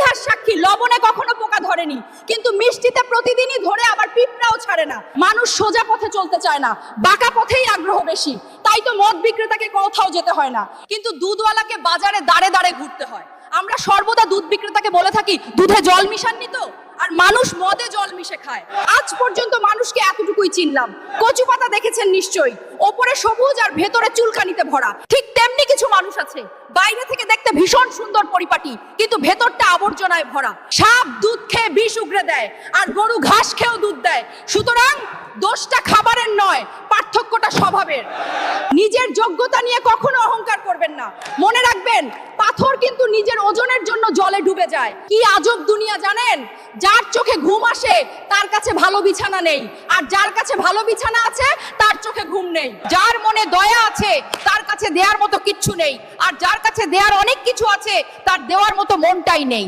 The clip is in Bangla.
ইতিহাস সাক্ষী লবণে কখনো পোকা ধরেনি, কিন্তু মিষ্টিতে প্রতিদিনই ধরে আবার পিঁপড়াও ছাড়ে না। মানুষ সোজা পথে চলতে চায় না, বাঁকা পথেই আগ্রহ বেশি। তাই তো মদ বিক্রেতাকে কোথাও যেতে হয় না, কিন্তু দুধওয়ালাকে বাজারে দাঁড়ে দাঁড়ে ঘুরতে হয়। আমরা সর্বদা দুধ বিক্রেতাকে বলে থাকি, দুধে জল মিশাননি তো? আর মানুষ মদে জল মিশে খায়। আজ পর্যন্ত মানুষকে এতটুকুই চিনলাম। কচু পাতা দেখেছেন নিশ্চয়ই, ওপরে সবুজ আর ভেতরে চুলকানিতে ভরা। ঠিক তেমনি কিছু মানুষ আছে, বাইরে থেকে দেখতে ভীষণ সুন্দর পরিপাটি, কিন্তু ভেতরটা আবর্জনায় ভরা। সাপ দুধ খেয়ে বিষ উগরে দেয়, আর গরু ঘাস খেয়েও দুধ দেয়। সুতরাং দোষটা খাবারের নয়, পার্থক্যটা স্বভাবের। নিজের যোগ্যতা নিয়ে কখনো অহংকার করবেন না। মনে রাখবেন, পাথর কিন্তু নিজের ওজনের জন্য জলে ডুবে যায়। কি আজব দুনিয়া জানেন? যার চোখে ঘুম আসে তার কাছে ভালো বিছানা নেই, আর যার কাছে ভালো বিছানা আছে তার চোখে ঘুম নেই। যার মনে দয়া আছে তার কাছে দেওয়ার মতো কিচ্ছু নেই, আর যার কাছে দেওয়ার অনেক কিছু আছে তার দেওয়ার মতো মনটাই নেই।